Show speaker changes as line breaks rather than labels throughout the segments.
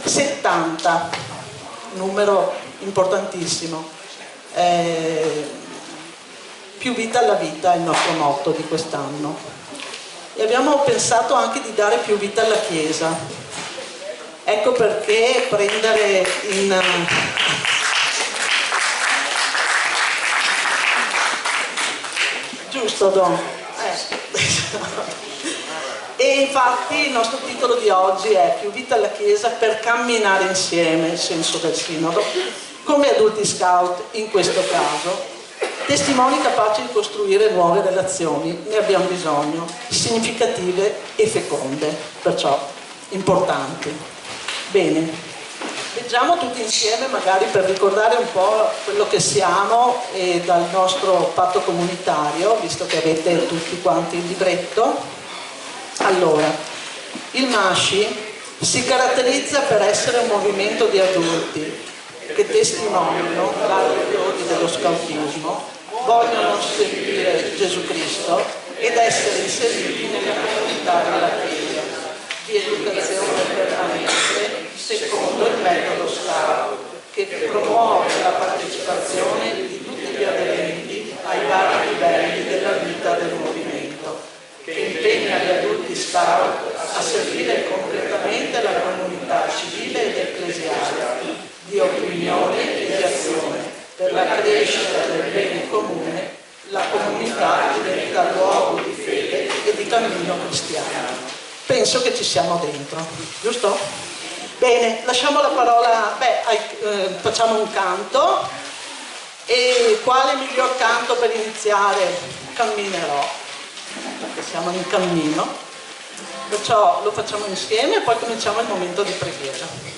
70, numero importantissimo. Più vita alla vita è il nostro motto di quest'anno. E abbiamo pensato anche di dare più vita alla Chiesa. Ecco perché prendere in... Giusto, Don? E infatti il nostro titolo di oggi è Più vita alla Chiesa per camminare insieme, il senso del sinodo, come adulti scout in questo caso, testimoni capaci di costruire nuove relazioni, ne abbiamo bisogno, significative e feconde, perciò importanti. Bene. Leggiamo tutti insieme, magari per ricordare un po' quello che siamo e dal nostro patto comunitario, visto che avete tutti quanti il libretto. Allora, il MASCI si caratterizza per essere un movimento di adulti che testimoniano l'alto valori dello scautismo, vogliono seguire Gesù Cristo ed essere inseriti nella comunità della Chiesa, di educazione permanente secondo il metodo scout, che promuove la partecipazione di tutti gli aderenti ai vari livelli della vita del movimento, che impegna gli adulti scout a servire concretamente la comunità civile ed ecclesiale di opinione e di azione per la crescita del bene comune. La comunità diventa luogo di fede e di cammino cristiano. Penso che ci siamo dentro, giusto? Bene, lasciamo la parola, facciamo un canto. E quale miglior canto per iniziare? Camminerò, perché siamo in cammino, perciò lo facciamo insieme e poi cominciamo il momento di preghiera.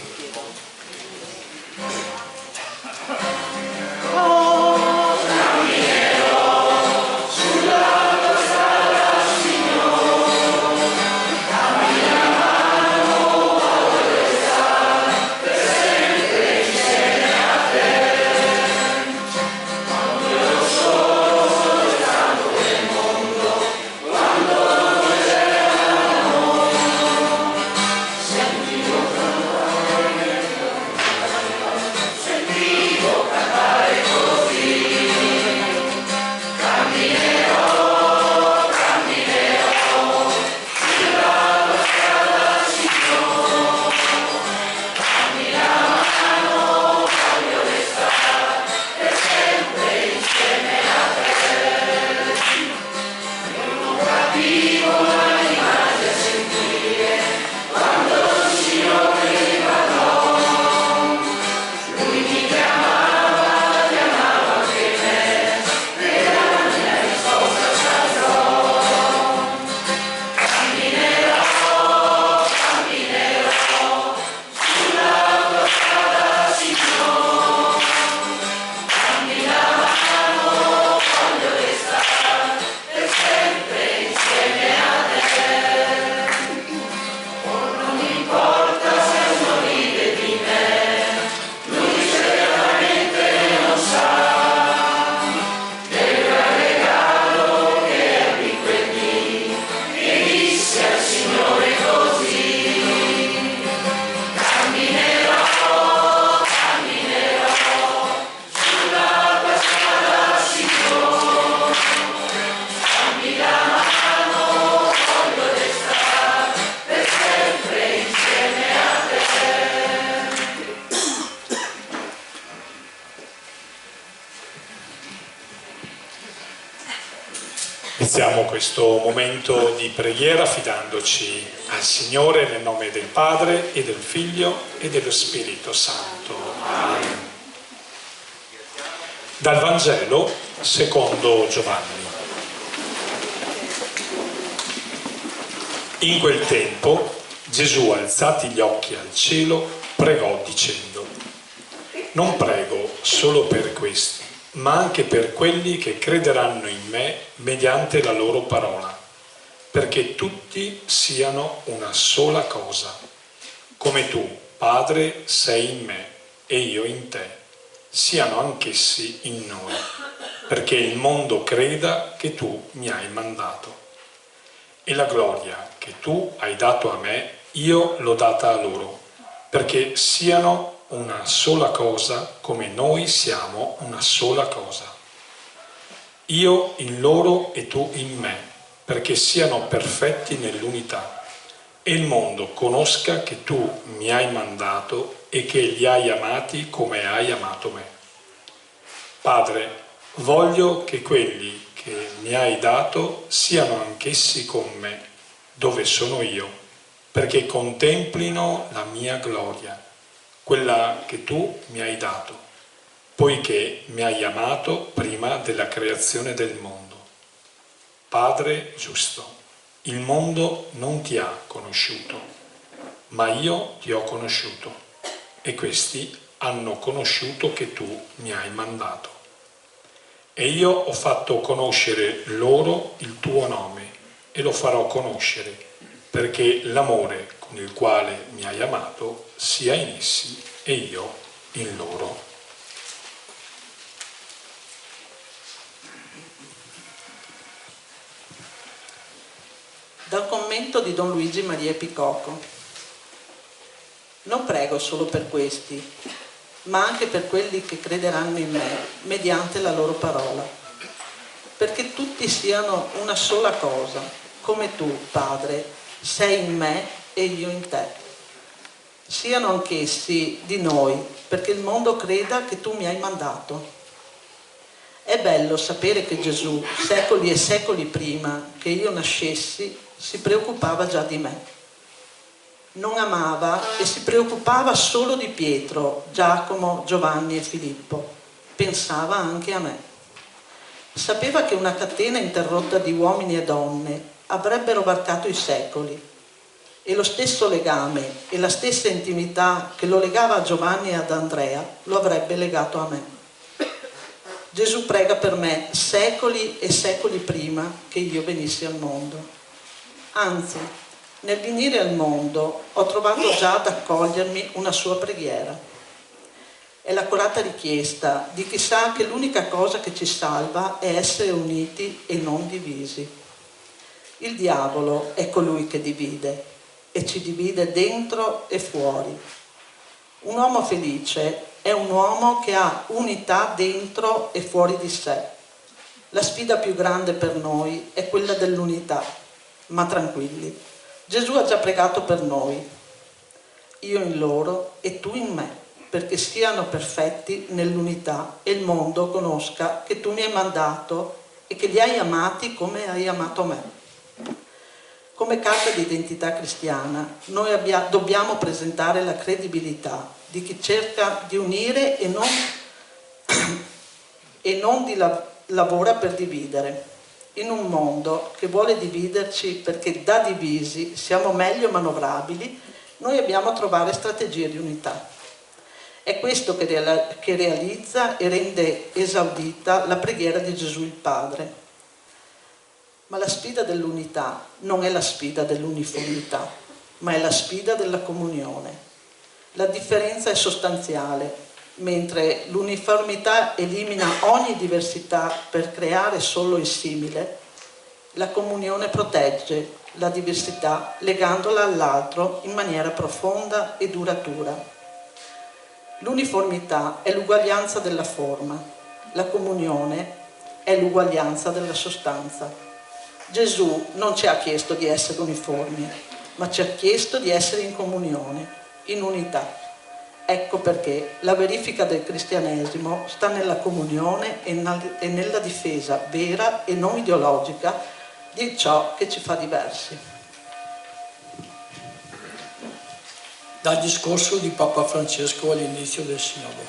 Iniziamo questo momento di preghiera affidandoci al Signore nel nome del Padre e del Figlio e dello Spirito Santo. Amen. Dal Vangelo secondo Giovanni. In quel tempo Gesù, alzati gli occhi al cielo, pregò dicendo: non prego solo per questi, ma anche per quelli che crederanno in me mediante la loro parola, perché tutti siano una sola cosa, come tu, Padre, sei in me e io in te, siano anch'essi in noi, perché il mondo creda che tu mi hai mandato. E la gloria che tu hai dato a me, io l'ho data a loro, perché siano una sola cosa come noi siamo una sola cosa. Io in loro e tu in me, perché siano perfetti nell'unità e il mondo conosca che tu mi hai mandato e che li hai amati come hai amato me. Padre, voglio che quelli che mi hai dato siano anch'essi con me, dove sono io, perché contemplino la mia gloria, quella che tu mi hai dato, poiché mi hai amato prima della creazione del mondo. Padre giusto, il mondo non ti ha conosciuto, ma io ti ho conosciuto, e questi hanno conosciuto che tu mi hai mandato. E io ho fatto conoscere loro il tuo nome e lo farò conoscere, perché l'amore con il quale mi hai amato sia in essi e io in loro.
Dal commento di Don Luigi Maria Picocco. Non prego solo per questi, ma anche per quelli che crederanno in me mediante la loro parola, perché tutti siano una sola cosa, come tu, Padre, sei in me e io in te. Siano anch'essi di noi, perché il mondo creda che tu mi hai mandato. È bello sapere che Gesù, secoli e secoli prima che io nascessi, si preoccupava già di me. Non amava e si preoccupava solo di Pietro, Giacomo, Giovanni e Filippo. Pensava anche a me. Sapeva che una catena interrotta di uomini e donne avrebbero varcato i secoli e lo stesso legame e la stessa intimità che lo legava a Giovanni e ad Andrea lo avrebbe legato a me. Gesù prega per me secoli e secoli prima che io venissi al mondo. Anzi, nel venire al mondo ho trovato già ad accogliermi una sua preghiera. È l'accurata richiesta di chi sa che l'unica cosa che ci salva è essere uniti e non divisi. Il diavolo è colui che divide e ci divide dentro e fuori. Un uomo felice è un uomo che ha unità dentro e fuori di sé. La sfida più grande per noi è quella dell'unità, ma tranquilli, Gesù ha già pregato per noi, io in loro e tu in me, perché siano perfetti nell'unità e il mondo conosca che tu mi hai mandato e che li hai amati come hai amato me. Come carta di identità cristiana, noi dobbiamo presentare la credibilità di chi cerca di unire e non lavora per dividere. In un mondo che vuole dividerci perché da divisi siamo meglio manovrabili, noi dobbiamo trovare strategie di unità. È questo che realizza e rende esaudita la preghiera di Gesù il Padre. Ma la sfida dell'unità non è la sfida dell'uniformità, ma è la sfida della comunione. La differenza è sostanziale, mentre l'uniformità elimina ogni diversità per creare solo il simile, la comunione protegge la diversità legandola all'altro in maniera profonda e duratura. L'uniformità è l'uguaglianza della forma, la comunione è l'uguaglianza della sostanza. Gesù non ci ha chiesto di essere uniformi, ma ci ha chiesto di essere in comunione, in unità. Ecco perché la verifica del cristianesimo sta nella comunione e nella difesa vera e non ideologica di ciò che ci fa diversi.
Dal discorso di Papa Francesco all'inizio del Sinodo.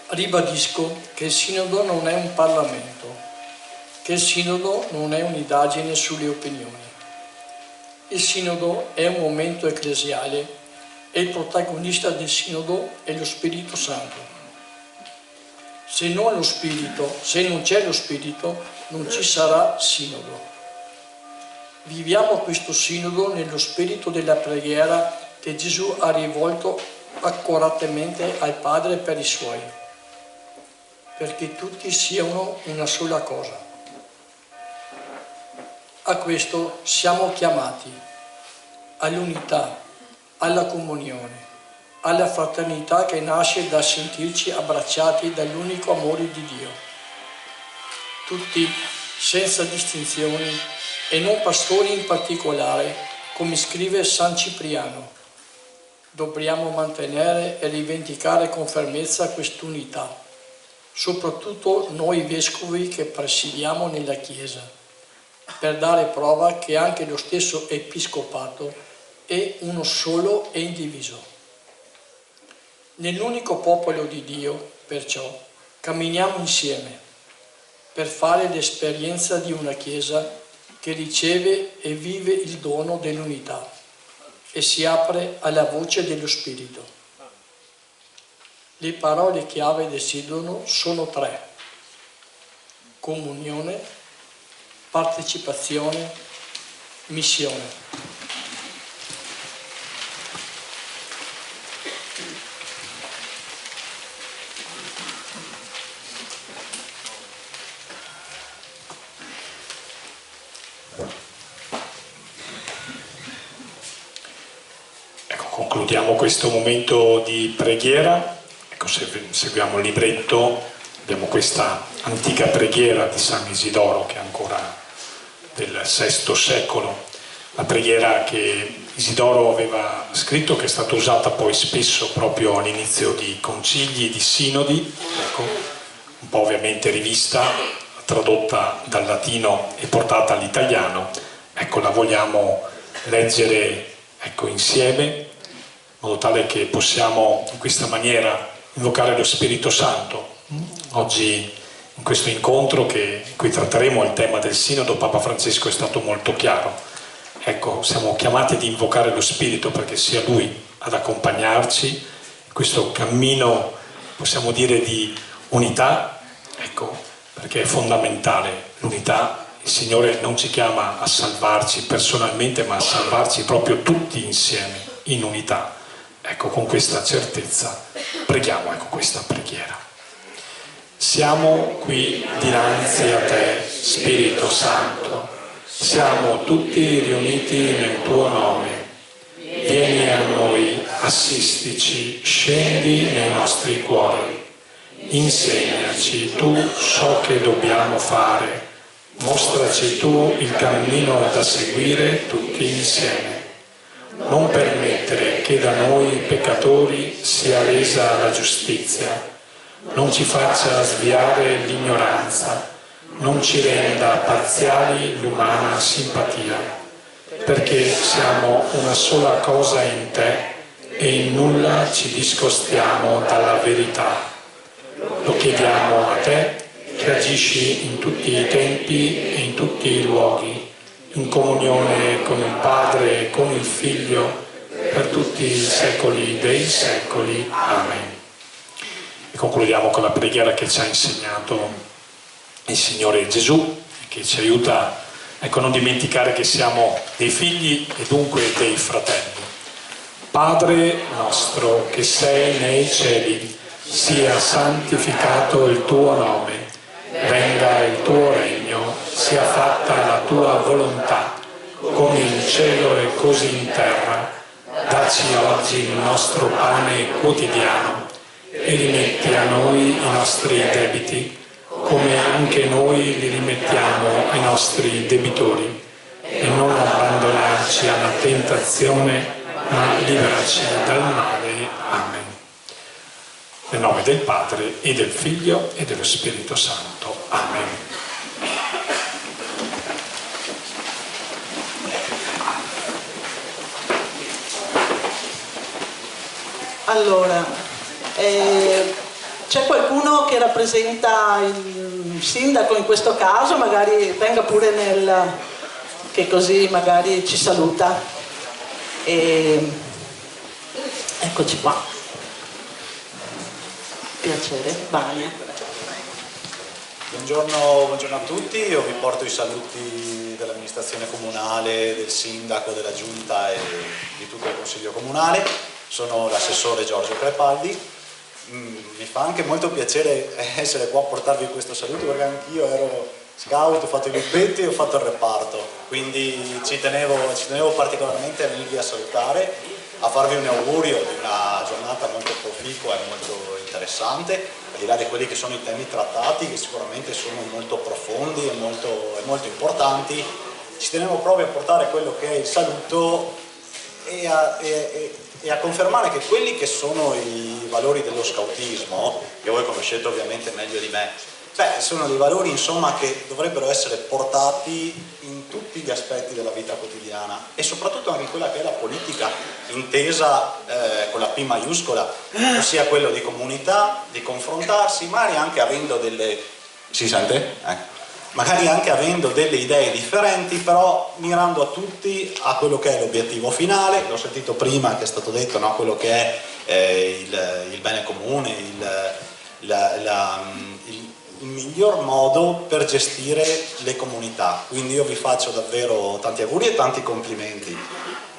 Ribadisco che il Sinodo non è un Parlamento, che il Sinodo non è un'indagine sulle opinioni. Il Sinodo è un momento ecclesiale e il protagonista del Sinodo è lo Spirito Santo. Se non c'è lo Spirito, non ci sarà Sinodo. Viviamo questo Sinodo nello spirito della preghiera che Gesù ha rivolto accuratamente al Padre per i Suoi, perché tutti siano una sola cosa. A questo siamo chiamati, all'unità, alla comunione, alla fraternità che nasce da sentirci abbracciati dall'unico amore di Dio. Tutti, senza distinzioni, e non pastori in particolare, come scrive San Cipriano. Dobbiamo mantenere e rivendicare con fermezza quest'unità, soprattutto noi vescovi che presidiamo nella Chiesa, per dare prova che anche lo stesso Episcopato è uno solo e indiviso. Nell'unico popolo di Dio, perciò, camminiamo insieme per fare l'esperienza di una Chiesa che riceve e vive il dono dell'unità e si apre alla voce dello Spirito. Le parole chiave del Sinodo sono 3: comunione, partecipazione, missione.
Concludiamo questo momento di preghiera. Ecco, se seguiamo il libretto, abbiamo questa antica preghiera di San Isidoro, che è ancora del VI secolo, la preghiera che Isidoro aveva scritto, che è stata usata poi spesso proprio all'inizio di concili, di sinodi, ecco, un po' ovviamente rivista, tradotta dal latino e portata all'italiano. Ecco, la vogliamo leggere, ecco, insieme, in modo tale che possiamo in questa maniera invocare lo Spirito Santo. Oggi, in questo incontro in cui tratteremo il tema del Sinodo, Papa Francesco è stato molto chiaro. Ecco, siamo chiamati ad invocare lo Spirito perché sia Lui ad accompagnarci in questo cammino, possiamo dire, di unità, ecco, perché è fondamentale l'unità. Il Signore non ci chiama a salvarci personalmente, ma a salvarci proprio tutti insieme, in unità. Ecco, con questa certezza preghiamo, ecco, questa preghiera. Siamo qui dinanzi a te, Spirito Santo. Siamo tutti riuniti nel tuo nome. Vieni a noi, assistici, scendi nei nostri cuori. Insegnaci tu ciò che dobbiamo fare. Mostraci tu il cammino da seguire tutti insieme. Non permettere che da noi peccatori sia resa la giustizia. Non ci faccia sviare l'ignoranza. Non ci renda parziali l'umana simpatia. Perché siamo una sola cosa in te e in nulla ci discostiamo dalla verità. Lo chiediamo a te che agisci in tutti i tempi e in tutti i luoghi, in comunione con il Padre e con il Figlio, per tutti i secoli dei secoli. Amen. E concludiamo con la preghiera che ci ha insegnato il Signore Gesù, che ci aiuta, ecco, a non dimenticare che siamo dei figli e dunque dei fratelli. Padre nostro che sei nei cieli, sia santificato il tuo nome. Venga il tuo regno, sia fatta la tua volontà, come in cielo e così in terra. Dacci oggi il nostro pane quotidiano e rimetti a noi i nostri debiti, come anche noi li rimettiamo ai nostri debitori. E non abbandonarci alla tentazione, ma liberaci dal male. Amen. Nel nome del Padre e del Figlio e dello Spirito Santo. Amen.
Allora, c'è qualcuno che rappresenta il sindaco in questo caso? Magari venga pure che così magari ci saluta. Eccoci qua. Piacere, Vania.
Buongiorno a tutti, io vi porto i saluti dell'amministrazione comunale, del sindaco, della giunta e di tutto il consiglio comunale. Sono l'assessore Giorgio Crepaldi. Mi fa anche molto piacere essere qua a portarvi questo saluto perché anch'io ero scout, ho fatto i gruppetti e ho fatto il reparto, quindi ci tenevo particolarmente a venirvi a salutare a farvi un augurio di una giornata molto proficua e molto interessante, al di là di quelli che sono i temi trattati, che sicuramente sono molto profondi e molto importanti. Ci tenevo proprio a portare quello che è il saluto e a confermare che quelli che sono i valori dello scautismo, che voi conoscete ovviamente meglio di me, sono dei valori insomma che dovrebbero essere portati in tutti gli aspetti della vita quotidiana e soprattutto anche in quella che è la politica intesa con la P maiuscola, ossia quello di comunità, di confrontarsi, magari anche avendo delle... si sente? Magari anche avendo delle idee differenti, però mirando a tutti a quello che è l'obiettivo finale, l'ho sentito prima che è stato detto, no? Quello che è il bene comune, il miglior modo per gestire le comunità. Quindi io vi faccio davvero tanti auguri e tanti complimenti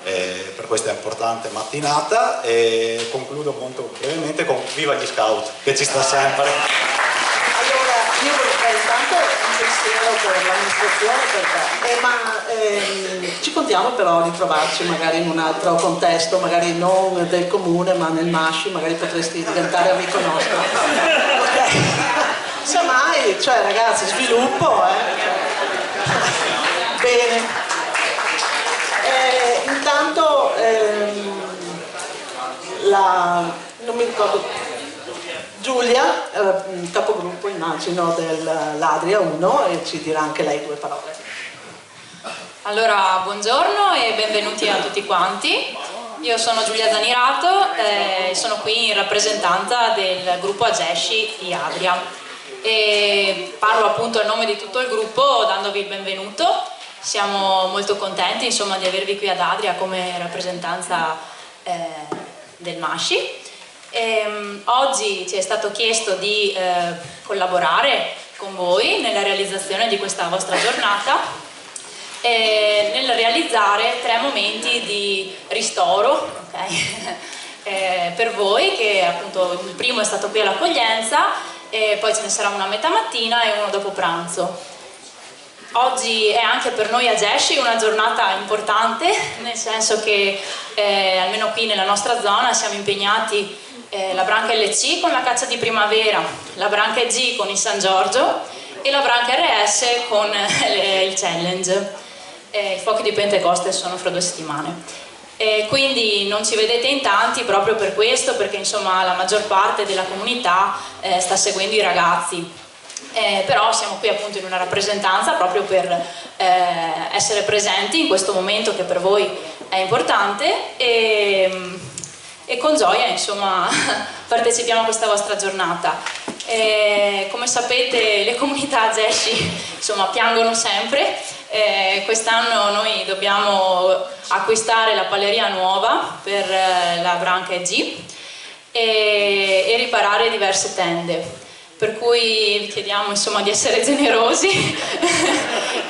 per questa importante mattinata e concludo molto brevemente con viva gli scout, che ci sta sempre.
Allora, io vorrei intanto un pensiero per l'amministrazione, ci contiamo però di trovarci magari in un altro contesto, magari non del comune ma nel MASCI, magari potresti diventare amico nostro. Ok? Semmai, cioè ragazzi, sviluppo, Bene. Intanto non mi ricordo, Giulia, capogruppo immagino dell'Adria 1, e ci dirà anche lei 2 parole.
Allora, buongiorno e benvenuti a tutti quanti. Io sono Giulia Zanirato e sono qui in rappresentanza del gruppo Agesci di Adria e parlo appunto a nome di tutto il gruppo dandovi il benvenuto. Siamo molto contenti insomma di avervi qui ad Adria come rappresentanza del MASCI. Oggi ci è stato chiesto di collaborare con voi nella realizzazione di questa vostra giornata e nel realizzare 3 momenti di ristoro, okay? Per voi, che appunto il primo è stato qui all'accoglienza e poi ce ne sarà uno a metà mattina e uno dopo pranzo. Oggi è anche per noi Agesci una giornata importante, nel senso che almeno qui nella nostra zona siamo impegnati la branca LC con la caccia di primavera, la branca EG con il San Giorgio e la branca RS con il challenge. I fuochi di Pentecoste sono fra 2 settimane. Quindi non ci vedete in tanti proprio per questo, perché insomma la maggior parte della comunità sta seguendo i ragazzi. Però siamo qui appunto in una rappresentanza proprio per essere presenti in questo momento che per voi è importante e con gioia insomma partecipiamo a questa vostra giornata. Come sapete le comunità Agesci insomma piangono sempre, quest'anno noi dobbiamo acquistare la palleria nuova per la branca EG e riparare diverse tende. Per cui vi chiediamo insomma di essere generosi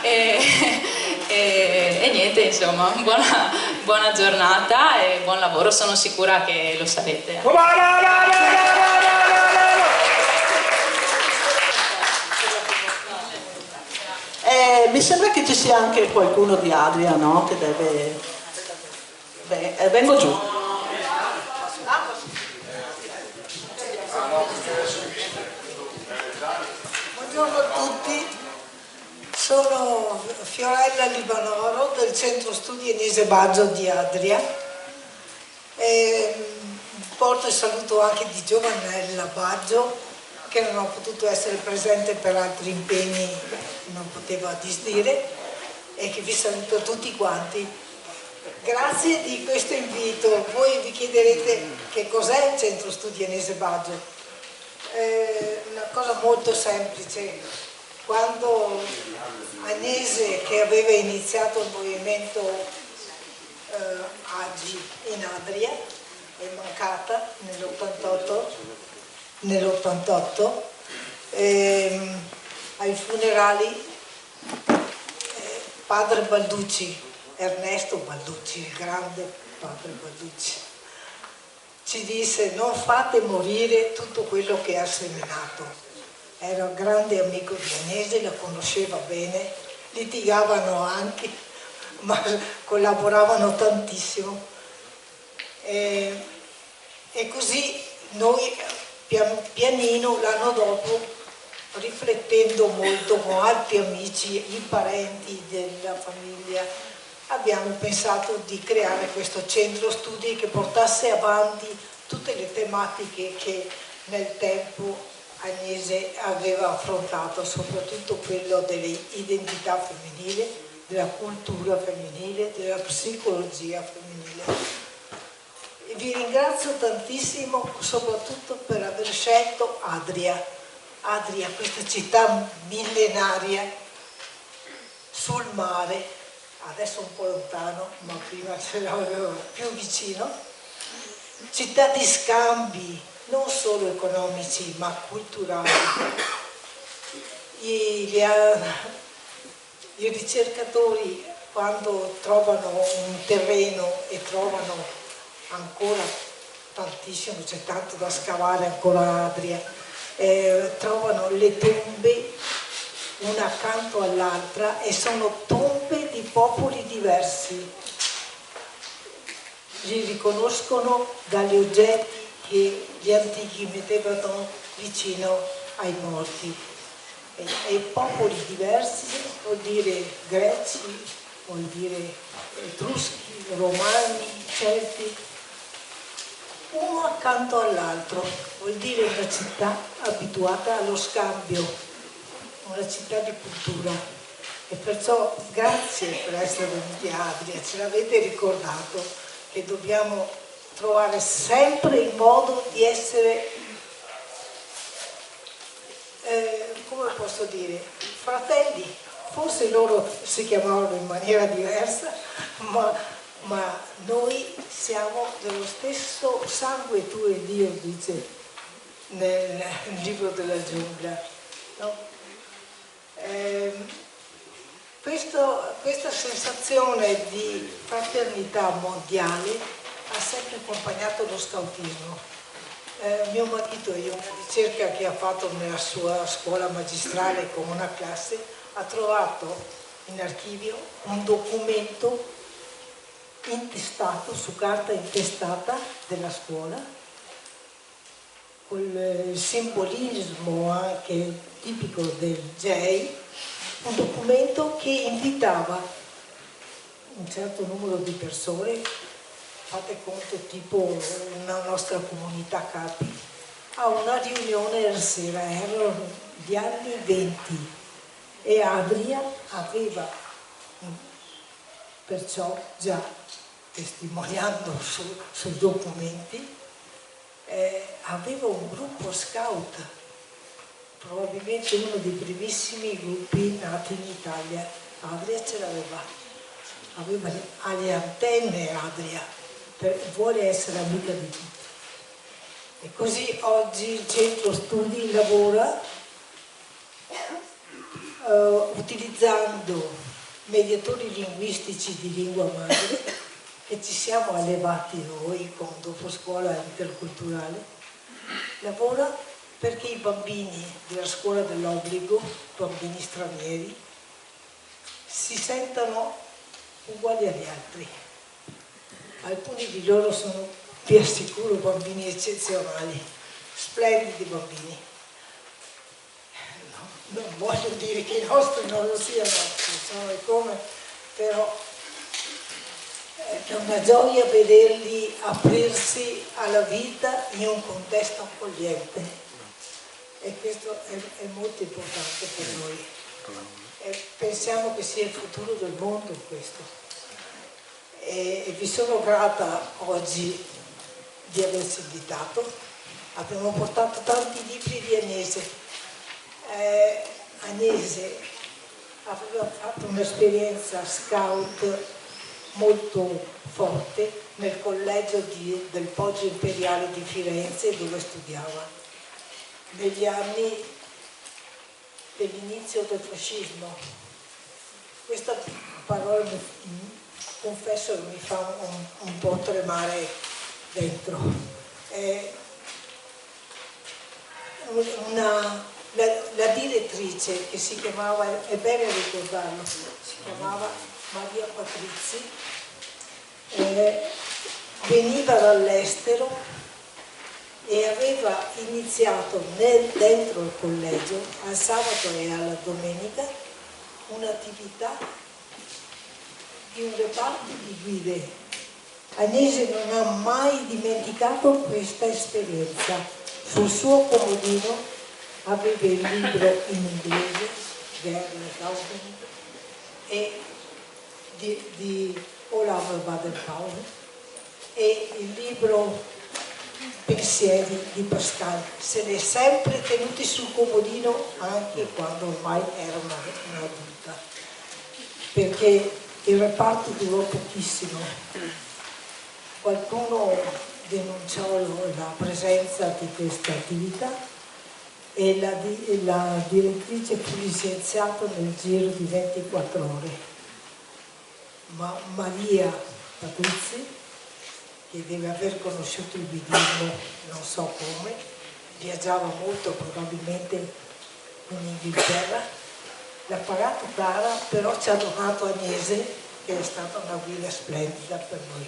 e niente, insomma, buona giornata e buon lavoro, sono sicura che lo sarete.
Mi sembra che ci sia anche qualcuno di Adria, no? Che deve... Beh, vengo giù.
Buongiorno a tutti, sono Fiorella Libanoro del Centro Studi Agnese Baggio di Adria e porto il saluto anche di Giovanella Baggio che non ho potuto essere presente per altri impegni, non poteva disdire, e che vi saluto tutti quanti. Grazie di questo invito. Voi vi chiederete che cos'è il Centro Studi Agnese Baggio. Una cosa molto semplice. Quando Agnese, che aveva iniziato il movimento AGI in Adria, è mancata nell'88 ai funerali, padre Balducci, Ernesto Balducci, il grande padre Balducci, ci disse: non fate morire tutto quello che ha seminato. Era un grande amico di Agnese, la conosceva bene, litigavano anche, ma collaboravano tantissimo. E così noi pianino l'anno dopo, riflettendo molto con altri amici, i parenti della famiglia, abbiamo pensato di creare questo centro studi che portasse avanti tutte le tematiche che nel tempo Agnese aveva affrontato, soprattutto quello dell'identità femminile, della cultura femminile, della psicologia femminile. E vi ringrazio tantissimo soprattutto per aver scelto Adria, questa città millenaria sul mare, adesso un po' lontano, ma prima ce l'avevo più vicino, città di scambi, non solo economici ma culturali. I ricercatori, quando trovano un terreno e trovano ancora tantissimo, c'è tanto da scavare ancora a Adria, trovano le tombe una accanto all'altra e sono tombe di popoli diversi, li riconoscono dagli oggetti che gli antichi mettevano vicino ai morti. E popoli diversi vuol dire greci, vuol dire etruschi, romani, celti, uno accanto all'altro, vuol dire una città abituata allo scambio, una città di cultura. E perciò grazie per essere venuti a Adria, ce l'avete ricordato che dobbiamo trovare sempre il modo di essere, come posso dire, fratelli. Forse loro si chiamavano in maniera diversa, ma noi siamo dello stesso sangue, tu e Dio, dice nel libro della giungla, no? Questa sensazione di fraternità mondiale ha sempre accompagnato lo scautismo. Mio marito in una ricerca che ha fatto nella sua scuola magistrale con una classe ha trovato in archivio un documento intestato, su carta intestata della scuola, col simbolismo anche tipico del JEI, un documento che invitava un certo numero di persone, fate conto tipo una nostra comunità capi, a una riunione la sera, erano gli anni 20 e Adria aveva, perciò già testimoniando sui documenti, aveva un gruppo scout, probabilmente uno dei primissimi gruppi nati in Italia. Adria ce l'aveva, aveva alle antenne Adria, vuole essere amica di tutti. E così oggi il centro studi lavora utilizzando mediatori linguistici di lingua madre che ci siamo allevati noi con dopo scuola interculturale. Lavora perché i bambini della scuola dell'obbligo, bambini stranieri, si sentano uguali agli altri. Alcuni di loro sono, vi assicuro, bambini eccezionali, splendidi bambini. No, non voglio dire che i nostri non lo siano, sono come, però è una gioia vederli aprirsi alla vita in un contesto accogliente e questo è molto importante per noi. Pensiamo che sia il futuro del mondo questo. E vi sono grata oggi di averci invitato. Abbiamo portato tanti libri di Agnese. Agnese aveva fatto un'esperienza scout molto forte nel collegio del Poggio Imperiale di Firenze, dove studiava. Negli anni dell'inizio del fascismo. Questa parola, confesso, che mi fa un po' tremare dentro. La direttrice, che si chiamava, è bene ricordarlo, si chiamava Maria Patrizi, veniva dall'estero e aveva iniziato dentro il collegio, al sabato e alla domenica, un'attività di un reparto di guide. Agnese non ha mai dimenticato questa esperienza. Sul suo comodino aveva il libro in inglese, Werner Gaudenk, e di Olaf Baden-Powell, e il libro Pensieri di Pascal. Se li è sempre tenuti sul comodino anche quando ormai era un'adulta, perché il reparto durò pochissimo. Qualcuno denunciò la presenza di questa attività e la direttrice fu licenziata nel giro di 24 ore. Ma Maria Patuzzi, che deve aver conosciuto il buddismo non so come, viaggiava molto probabilmente in Inghilterra, l'ha pagato cara, però ci ha donato Agnese, che è stata una guida splendida per noi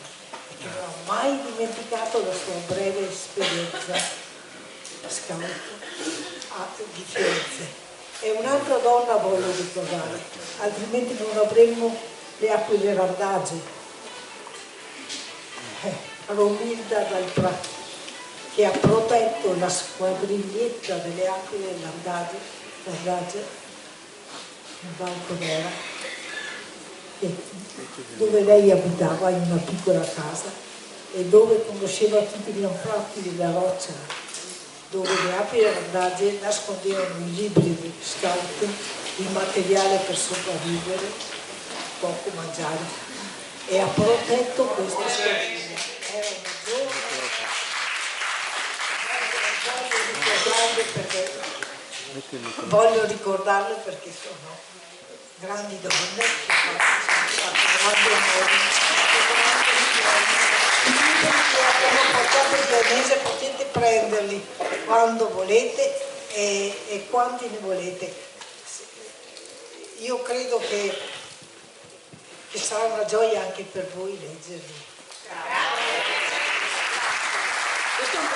e che non ha mai dimenticato la sua breve esperienza scout di Firenze. E un'altra donna voglio ricordare, altrimenti non avremmo le Aquile Randaggi, Romilda Dal Prato, che ha protetto la squadriglietta delle Aquile Randaggi in Valconera, dove lei abitava in una piccola casa e dove conosceva tutti gli anfratti della roccia, dove le Aquile Randaggi nascondevano i libri di scout, il materiale per sopravvivere, poco mangiare, e ha protetto queste squadriglie. Voglio ricordarle perché sono grandi donne che hanno fatto grandi amori. Abbiamo portato il mese, potete prenderli quando volete e quanti ne volete. Io credo che sarà una gioia anche per voi leggerli.
Questo è un